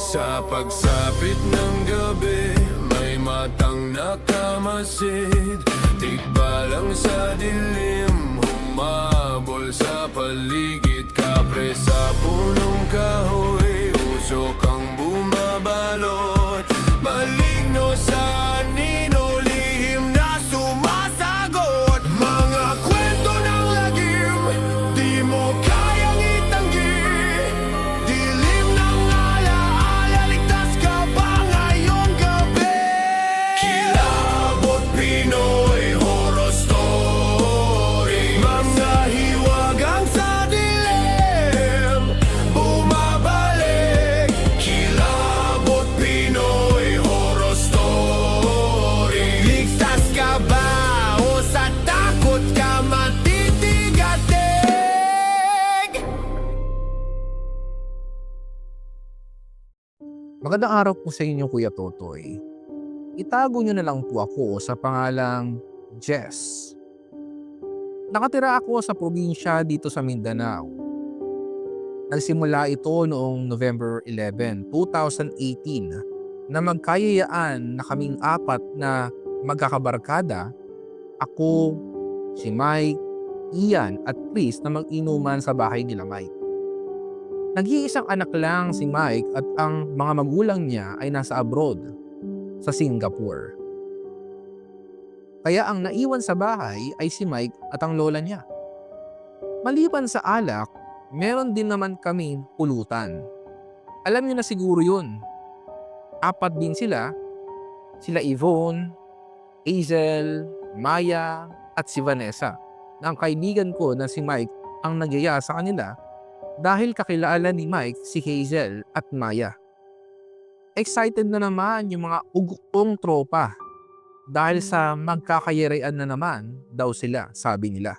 Sa pagsapit ng gabi, may matang nakamasid. Tigbalang sa dilim, humabol sa paligid. Kapre sa punong kahoy, usok ang bumabalot. Maligno sa anino, lihim na sumasagot. Mga kwento ng lagim, di mo kayang itanggi. Dilim ng alaala, ligtas ka ba ngayong gabi? Kilabot Pinoy Horror Story, mga hiwagang sa dilim, bumabalik. Kilabot Pinoy Horror Story, ligtas ka ba o sa takot ka matitigatig? Magandang araw po sa inyo, Kuya Totoy. Itago niyo na lang po ako sa pangalang Jess. Nakatira ako sa probinsya dito sa Mindanao. Nagsimula ito noong November 11, 2018 na magkayayaan na kaming apat na magkakabarkada, ako, si Mike, Ian at Chris na mag-inuman sa bahay nila Mike. Nag-iisang anak lang si Mike at ang mga magulang niya ay nasa abroad, sa Singapore. Kaya ang naiwan sa bahay ay si Mike at ang lola niya. Maliban sa alak, meron din naman kaming pulutan. Alam niyo na siguro yun. Apat din sila Yvonne, Hazel, Maya at si Vanessa, na ang kaibigan ko na si Mike ang nagyaya sa kanila dahil kakilala ni Mike si Hazel at Maya. Excited na naman yung mga ugong tropa dahil sa magkakayarian na naman daw sila, sabi nila.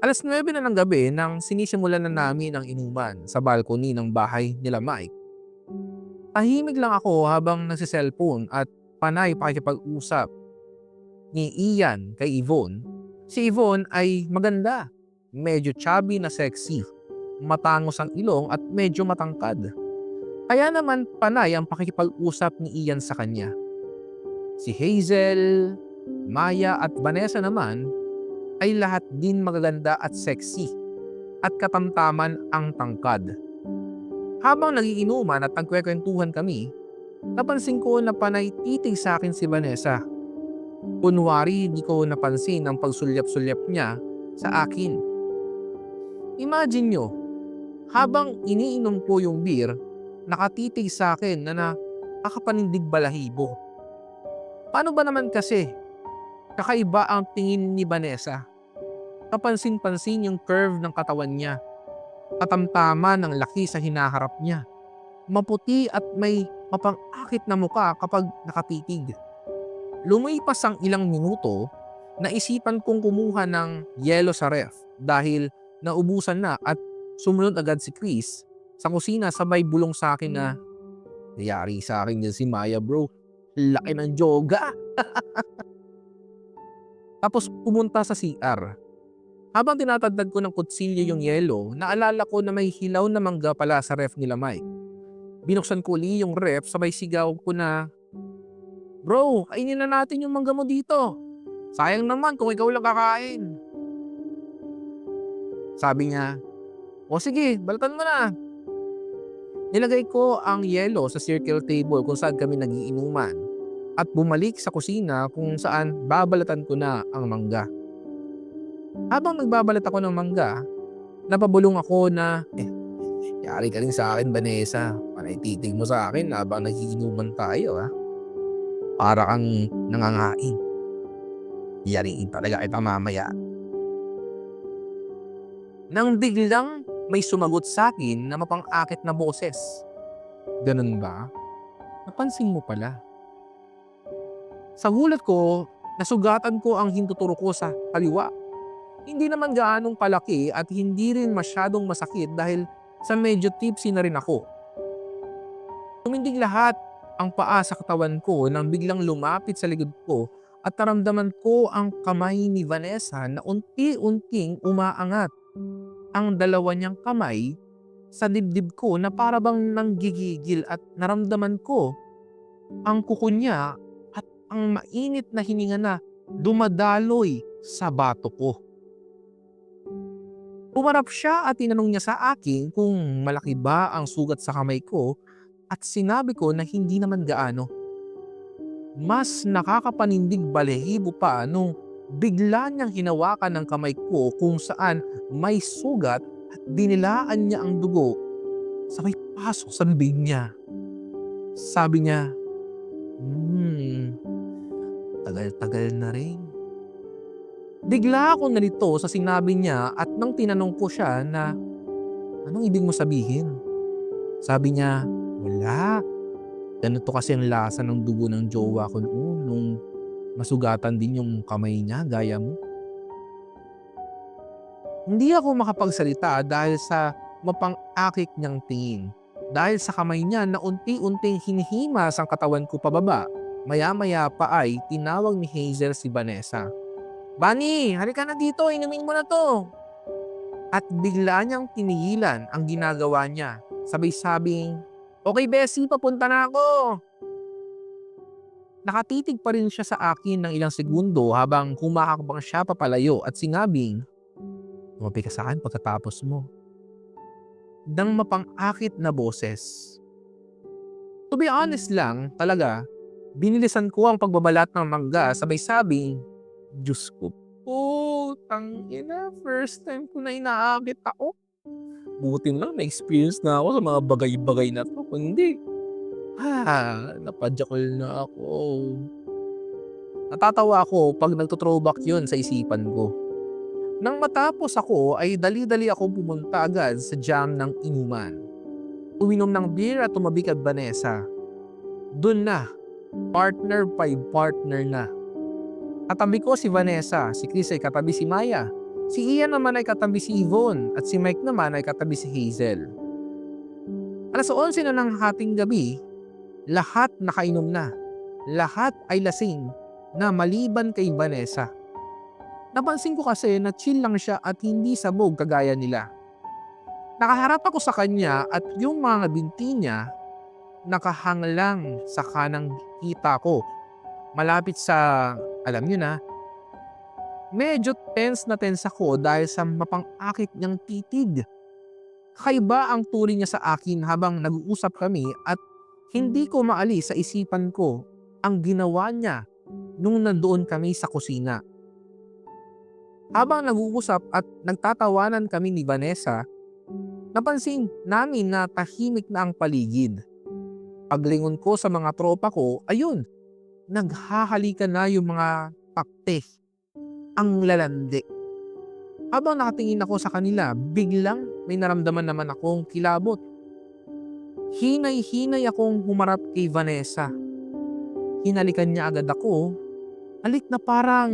Alas 9 na ng gabi nang sinisimulan na namin ang inuman sa balcony ng bahay nila Mike. Tahimik lang ako habang nagsiselfone at panay pakikipag-usap ni Ian kay Yvonne. Si Yvonne ay maganda, medyo chubby na sexy, matangos ang ilong at medyo matangkad. Kaya naman panay ang pakikipag-usap ni Ian sa kanya. Si Hazel, Maya at Vanessa naman ay lahat din magaganda at sexy at katamtaman ang tangkad. Habang nagiinuman at nagkwekwentuhan kami, napansin ko na panay titig sa akin si Vanessa. Kunwari di ko napansin ang pagsulyap-sulyap niya sa akin. Imagine nyo, habang iniinom ko yung beer, nakatitig sa akin na nakakapanindig balahibo. Paano ba naman kasi? Kakaiba ang tingin ni Vanessa. Kapansin-pansin yung curve ng katawan niya. Katamtaman ng laki sa hinaharap niya. Maputi at may mapang-akit na muka kapag nakatitig. Lumipas ang ilang minuto, naisipan kong kumuha ng yelo sa ref dahil naubusan na at sumunod agad si Chris sa kusina sabay bulong sa akin na nayari sa akin din si Maya bro. Laki ng joga. Tapos pumunta sa CR. Habang tinatagdag ko ng kutsilyo yung yelo, naalala ko na may hilaw na mangga pala sa ref nila Mike. Binuksan ko uli yung ref sabay sigaw ko na, "Bro, kainin na natin yung mangga mo dito. Sayang naman kung ikaw lang kakain." Sabi niya, "O sige, balatan mo na." Nilagay ko ang yelo sa circle table kung saan kami nagiinuman at bumalik sa kusina kung saan babalatan ko na ang mangga. Habang nagbabalat ako ng mangga, napabulong ako na, yari ka rin sa akin Vanessa, panay titig mo sa akin habang nagiinuman tayo ha. Para kang nangangain. Yariin talaga kita mamaya. Nang biglang may sumagot sa akin na mapang-akit na boses. Ganun ba? Napansin mo pala. Sa gulat ko, nasugatan ko ang hintuturo ko sa kaliwa. Hindi naman gaanong palaki at hindi rin masyadong masakit dahil sa medyo tipsy na rin ako. Tumindig lahat ang paa sa katawan ko nang biglang lumapit sa likod ko at naramdaman ko ang kamay ni Vanessa na unti-unting umaangat. Ang dalawa niyang kamay sa dibdib ko na para bang nanggigigil at naramdaman ko ang kuko niya at ang mainit na hininga na dumadaloy sa bato ko. Umarap siya at tinanong niya sa akin kung malaki ba ang sugat sa kamay ko at sinabi ko na hindi naman gaano. Mas nakakapanindig balahibo pa nung bigla niyang hinawakan ng kamay ko kung saan may sugat at dinilaan niya ang dugo sa may pasok sa bibig niya. Sabi niya, tagal-tagal na rin. Bigla akong nalito sa sinabi niya at nang tinanong ko siya na anong ibig mo sabihin? Sabi niya, wala. Ganito kasi ang lasa ng dugo ng jowa ko noon nung masugatan din yung kamay niya gaya mo. Hindi ako makapagsalita dahil sa mapang-akit niyang tingin. Dahil sa kamay niya na unti-unting hinihimas ang katawan ko pababa. Maya-maya pa ay tinawag ni Hazel si Vanessa. Bunny, halika na dito, inumin mo na to. At bigla niyang tinigilan ang ginagawa niya. Sabay sabing, okay Bessie, papunta na ako. Nakatitig pa rin siya sa akin ng ilang segundo habang humakakbang siya papalayo at sinabing, tumabi ka sa akin pagkatapos mo. Nang mapang-akit na boses. To be honest lang, talaga, binilisan ko ang pagbabalat ng mangga sabay sabing, Diyos ko po, tangina, first time ko na inaakit ako. Buti na may experience na ako sa mga bagay-bagay na to. Kundi, napadjakol na ako. Natatawa ako pag nagto-throwback yun sa isipan ko. Nang matapos ako ay dali-dali akong pumunta agad sa jam ng inuman. Uminom ng beer at tumabi kay Vanessa. Doon na, partner by partner na. Katabi ko si Vanessa, si Chris ay katabi si Maya. Si Ian naman ay katabi si Yvonne at si Mike naman ay katabi si Hazel. Alas 11 na ng hating gabi, lahat nakainom na. Lahat ay lasing na maliban kay Vanessa. Napansin ko kasi na chill lang siya at hindi sabog kagaya nila. Nakaharap ako sa kanya at yung mga binti niya nakahanglang sa kanang kita ko. Malapit sa, alam niyo na, medyo tense na tense ako dahil sa mapang-akit niyang titig. Kakaiba ang turing niya sa akin habang nag-uusap kami at hindi ko maalis sa isipan ko ang ginawa niya nung nandoon kami sa kusina. Habang nag-uusap at nagtatawanan kami ni Vanessa, napansin namin na tahimik na ang paligid. Paglingon ko sa mga tropa ko, ayun, naghahalikan na yung mga pakte, ang lalandi. Habang nakatingin ako sa kanila, biglang may naramdaman naman akong kilabot. Hinay-hinay akong humarap kay Vanessa. Hinalikan niya agad ako, halik na parang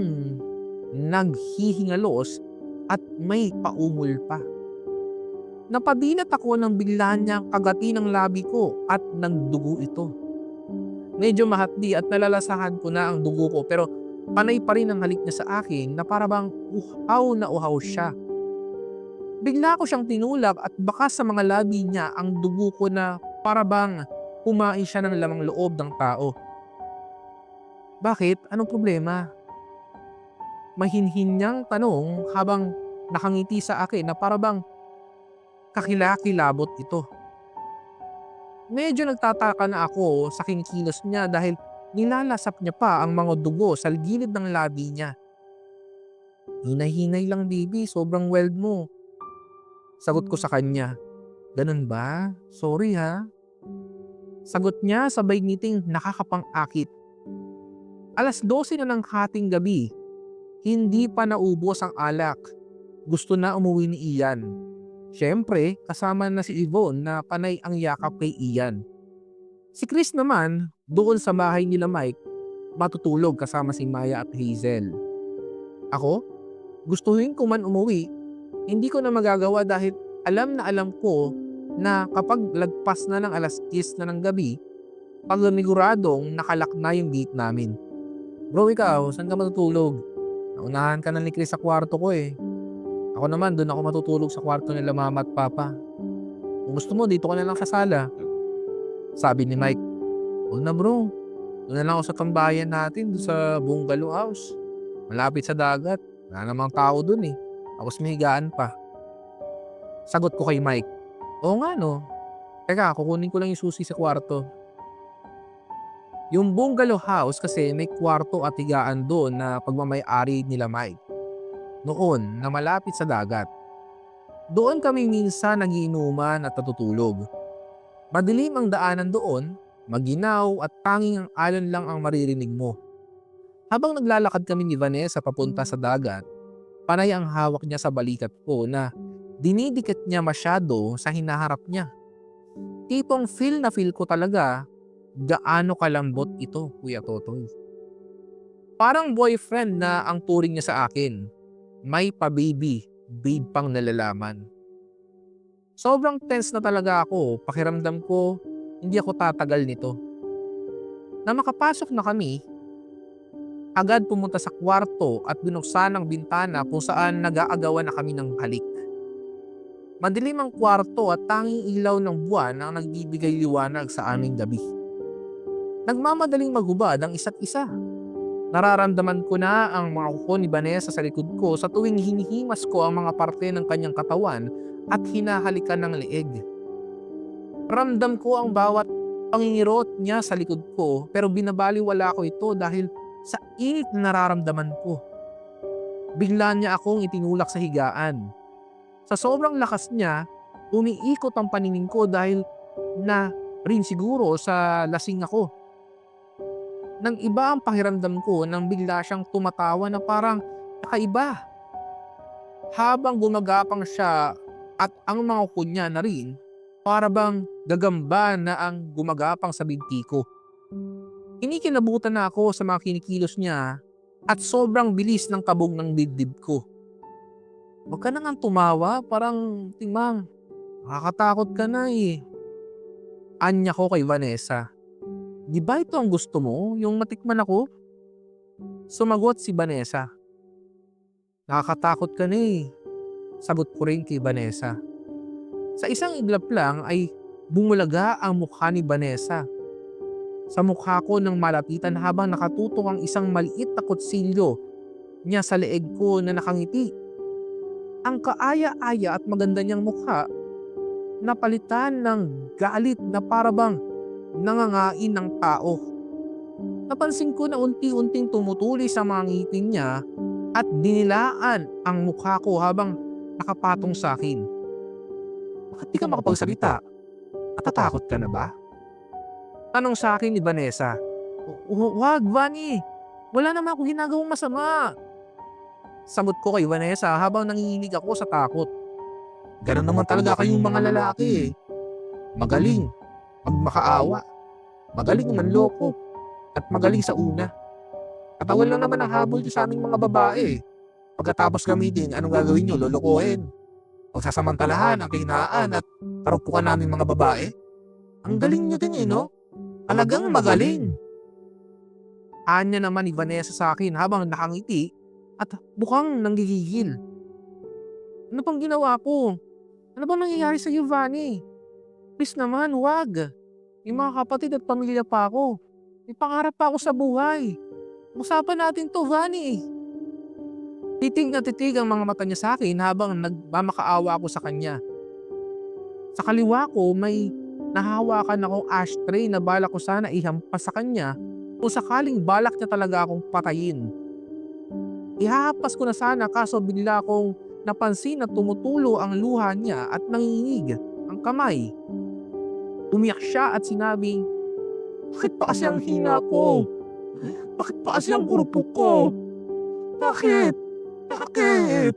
naghihingalos at may paumol pa. Napabinat ako nang bigla niyang kagati ng labi ko at nagdugo ito. Medyo mahapdi at nalalasahan ko na ang dugo ko pero panay pa rin ang halik niya sa akin na para bang uhaw na uhaw siya. Bigla ko siyang tinulak at baka sa mga labi niya ang dugo ko na para bang kumain siya ng lamang loob ng tao. Bakit? Anong problema? Mahinhin niyang tanong habang nakangiti sa akin na para bang kakilakilabot ito. Medyo nagtataka na ako sa kinikilos niya dahil nilalasap niya pa ang mga dugo sa gilid ng labi niya. Hinay-hinay lang baby, sobrang wild mo. Sagot ko sa kanya, ganun ba? Sorry ha. Sagot niya sabay ngiting nakakapang-akit. Alas 12 na ng hating gabi, hindi pa naubos ang alak. Gusto na umuwi ni Ian. Siyempre, kasama na si Yvonne na panay ang yakap kay Ian. Si Chris naman, doon sa bahay nila Mike, matutulog kasama si Maya at Hazel. Ako, gustuhin ko man umuwi, hindi ko na magagawa dahil alam na alam ko na kapag lagpas na ng alas 10 na ng gabi, pagmiguradong nakalak na yung gate namin. Bro, ikaw, saan ka matutulog? Naunahan ka na ni Chris sa kwarto ko eh. Ako naman, doon ako matutulog sa kwarto nila mama at papa. Kung gusto mo, dito ka na lang sa sala. Sabi ni Mike, "O na bro, doon na lang ako sa tambayan natin, doon sa bungalow house. Malapit sa dagat. Wala namang tao doon eh. Tapos may higaan pa." Sagot ko kay Mike, "Oo nga no. Teka, kukunin ko lang yung susi sa kwarto." Yung bungalow house kasi may kwarto at higaan doon na pagmamay-ari nila Mike. Noon na malapit sa dagat. Doon kami minsan nagiinuman at natutulog. Madilim ang daanan doon, maginaw at tanging ang alon lang ang maririnig mo. Habang naglalakad kami ni Vanessa papunta sa dagat, panay ang hawak niya sa balikat ko na dinidikit niya masyado sa hinaharap niya. Tipong feel na feel ko talaga gaano kalambot ito, Kuya Totoy. Parang boyfriend na ang turing niya sa akin. May pa-baby, babe pang nalalaman. Sobrang tense na talaga ako, pakiramdam ko hindi ako tatagal nito. Na makapasok na kami, agad pumunta sa kwarto at binuksan ang bintana kung saan nag-aagawan na kami ng halik. Madilim ang kwarto at tanging ilaw ng buwan ang nagbibigay liwanag sa aming gabi. Nagmamadaling maghubad ang isa't isa. Nararamdaman ko na ang mga kuko ni Vanessa sa likod ko sa tuwing hinihimas ko ang mga parte ng kanyang katawan at hinahalikan ng leeg. Ramdam ko ang bawat pangingirot niya sa likod ko pero binabaliwala ko ito dahil sa init na nararamdaman ko. Bigla niya akong itinulak sa higaan. Sa sobrang lakas niya, umiikot ang paningin ko dahil na rin siguro sa lasing ako. Nang iba ang pakiramdam ko nang bigla siyang tumatawa na parang kakaiba. Habang gumagapang siya at ang mga kuko niya na rin, para bang gagamba na ang gumagapang sa binti ko. Kinikinabutan na ako sa mga kinikilos niya at sobrang bilis ng kabog ng dibdib ko. "Huwag ka na nga tumawa, parang timang, nakakatakot ka na eh." Anya ko kay Vanessa. "Di ba ito ang gusto mo, yung matikman ako?" Sumagot si Vanessa. "Nakakatakot ka na eh." Sagot ko rin kay Vanessa. Sa isang iglap lang ay bumulaga ang mukha ni Vanessa. Sa mukha ko nang malapitan habang nakatutok ang isang maliit na kutsilyo niya sa leeg ko na nakangiti. Ang kaaya-aya at maganda niyang mukha napalitan ng galit na parabang nangangain ng tao. Napansin ko na unti-unting tumutulis ang mga ngipin niya at dinilaan ang mukha ko habang nakapatong sa akin. "Bakit di ka makapagsalita? Natatakot ka na ba?" Tanong sa akin ni Vanessa. Wag, Vani. Wala naman akong ginagawang masama." Sagot ko kay Vanessa habang nanginginig ako sa takot. "Ganun naman talaga kayong mga lalaki eh. Magaling magmakaawa, magaling manloko, at magaling sa una. Katawan lang naman ang habol niyo sa aming mga babae. Pagkatapos gamitin, anong gagawin niyo? Lolokohin. Pagsasamantalahan ang kahinaan at karupukan naming mga babae. Ang galing niyo din eh, no? Talagang magaling." Anya naman ni Vanessa sa akin habang nakangiti at mukhang nanggigigil. "Ano pang ginawa ko? Ano bang nangyayari sa iyo, Vani? Please naman, wag. May mga kapatid at pamilya pa ako. May pangarap pa ako sa buhay. Usapan natin to, Vani." Titig na titig ang mga mata niya sa akin habang nagmamakaawa ako sa kanya. Sa kaliwa ko may nahawakan akong ashtray na balak ko sana ihampas sa kanya kung sakaling balak niya talaga akong patayin. Ihahampas ko na sana kaso bigla akong napansin na tumutulo ang luha niya at nanginginig ang kamay. Umiyak siya at sinabing, "Bakit pa kasi ang hina ko? Bakit pa kasi ang kurupok ko? Bakit? Bakit?"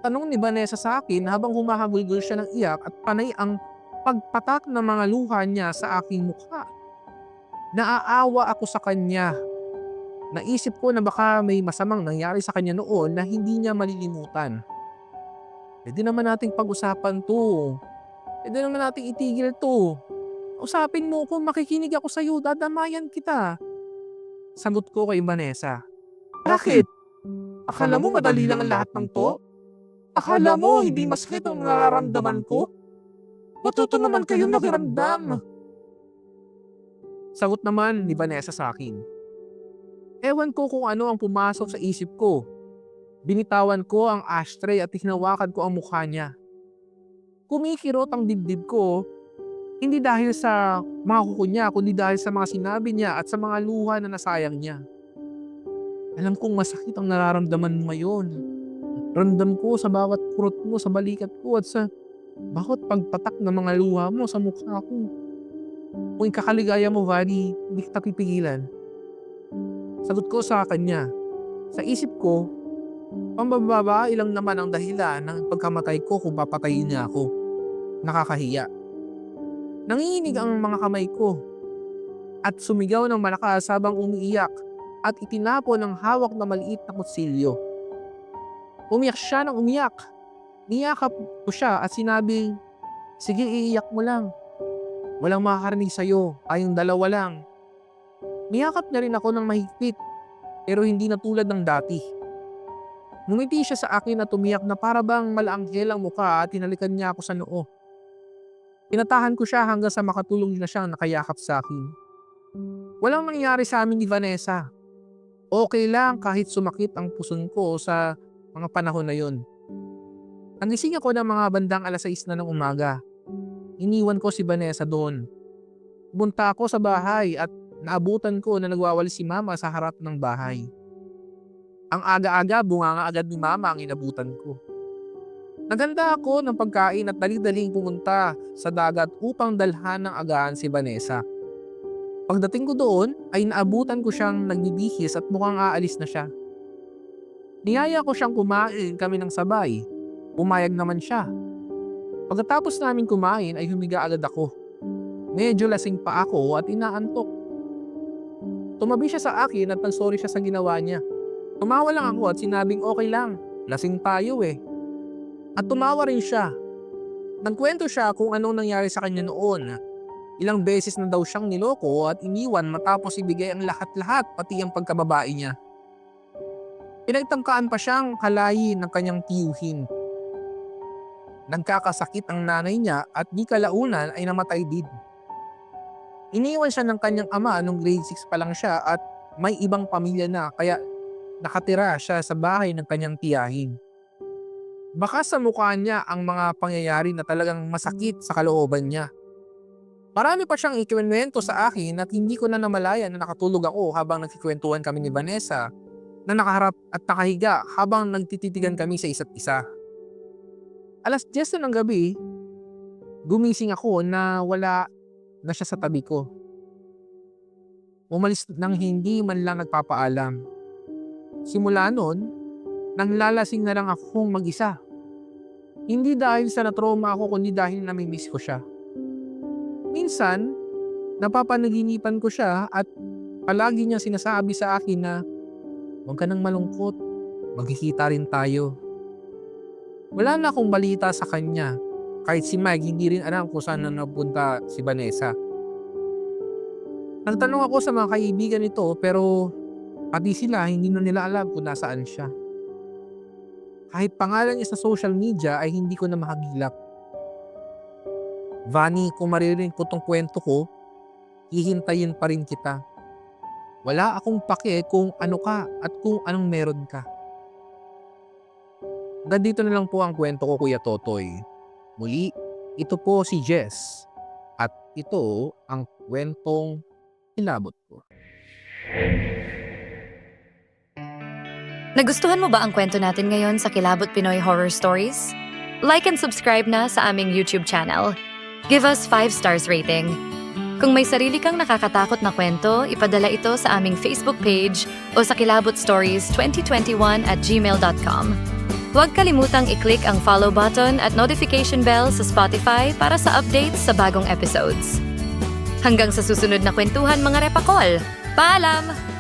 Tanong ni Vanessa sa akin habang humahagulgol siya ng iyak at panay ang pagpatak ng mga luha niya sa aking mukha. Naaawa ako sa kanya. Naisip ko na baka may masamang nangyari sa kanya noon na hindi niya malilimutan. Pwede naman nating pag-usapan to. Pwede naman nating itigil to. Usapin mo kung makikinig ako sa'yo, dadamayan kita. Sagot ko kay Vanessa. Bakit? Akala mo madali lang ang lahat ng to? Akala mo hindi masakit ang nararamdaman ko? Matuto naman kayong nakiramdam. Sagot naman ni Vanessa sa akin. Ewan ko kung ano ang pumasok sa isip ko. Binitawan ko ang ashtray at hinawakan ko ang mukha niya. Kumikirot ang dibdib ko, hindi dahil sa mga kuko niya, kundi dahil sa mga sinabi niya at sa mga luha na nasayang niya. Alam kong masakit ang nararamdaman mo ngayon. Ramdam ko sa bawat kurot mo sa balikat ko at sa bawat pagpatak ng mga luha mo sa mukha ko. Kung ikakaligaya mo, Vani, hindi kita pipigilan. Sagot ko sa kanya. Sa isip ko, pambababae lang naman ang dahilan ng pagkamatay ko kung papatayin niya ako. Nakakahiya. Nanginginig ang mga kamay ko at sumigaw ng malakas habang umiiyak at itinapon ng hawak na maliit na kutsilyo. Umiyak siya ng umiyak. Niyakap ko siya at sinabing, sige, iiyak mo lang. Walang makakarinig sa'yo, tayong dalawa lang. Niyakap niya rin ako ng mahigpit, pero hindi na tulad ng dati. Ngumiti siya sa akin at umiyak na para bang malaanghel ang mukha at tinalikan niya ako sa noo. Pinatahan ko siya hanggang sa makatulong na siyang nakayakap sa akin. Walang nangyari sa amin ni Vanessa. Okay lang kahit sumakit ang puson ko sa mga panahon na yon. Nagising ako ng mga bandang 6:00 na ng umaga. Iniwan ko si Vanessa doon. Pumunta ako sa bahay at naabutan ko na nagwawalis si Mama sa harap ng bahay. Ang aga-aga, bunganga agad ni Mama ang inabutan ko. Naganda ako ng pagkain at dali-daling pumunta sa dagat upang dalhan ng agahan si Vanessa. Pagdating ko doon ay naabutan ko siyang nagbibihis at mukhang aalis na siya. Niyaya ko siyang kumain kami ng sabay. Pumayag naman siya. Pagkatapos namin kumain ay humiga agad ako. Medyo lasing pa ako at inaantok. Tumabi siya sa akin at nagsorry siya sa ginawa niya. Tumawa lang ako at sinabing okay lang, lasing tayo eh. At tumawa rin siya. Nagkwento siya kung anong nangyari sa kanya noon. Ilang beses na daw siyang niloko at iniwan matapos ibigay ang lahat-lahat pati ang pagkababae niya. Pinagtangkaan pa siyang kalayin ng kanyang tiyuhin. Nagkakasakit ang nanay niya at di kalaunan ay namatay din. Iniwan siya ng kanyang ama nung grade 6 pa lang siya at may ibang pamilya na kaya nakatira siya sa bahay ng kanyang tiyahin. Baka sa mukha niya ang mga pangyayari na talagang masakit sa kalooban niya. Marami pa siyang ikikwento sa akin at hindi ko na namalayan na nakatulog ako habang nagkikwentuhan kami ni Vanessa na nakaharap at nakahiga habang nagtititigan kami sa isa't isa. 10:00 na ng gabi, gumising ako na wala na siya sa tabi ko. Umalis nang hindi man lang nagpapaalam. Simula noon, nanglalasing na lang akong mag-isa. Hindi dahil sa natrauma ako kundi dahil namimiss ko siya. Minsan, napapanaginipan ko siya at palagi niya sinasabi sa akin na huwag ka nang malungkot, magkikita rin tayo. Wala na akong balita sa kanya. Kahit si Mike, hindi rin alam kung saan na napunta si Vanessa. Nagtanong ako sa mga kaibigan nito pero pati sila hindi na nila alam kung nasaan siya. Kahit pangalan niya sa social media ay hindi ko na mahagilap. Vani, kung maririnig ko tong kwento ko, hihintayin pa rin kita. Wala akong pake kung ano ka at kung anong meron ka. Dito na lang po ang kwento ko, Kuya Totoy. Muli, ito po si Jess. At ito ang kwentong inabot ko. Nagustuhan mo ba ang kwento natin ngayon sa Kilabot Pinoy Horror Stories? Like and subscribe na sa aming YouTube channel. Give us 5 stars rating. Kung may sarili kang nakakatakot na kwento, ipadala ito sa aming Facebook page o sa kilabotstories2021@gmail.com. Huwag kalimutang i-click ang follow button at notification bell sa Spotify para sa updates sa bagong episodes. Hanggang sa susunod na kwentuhan mga repakol. Paalam!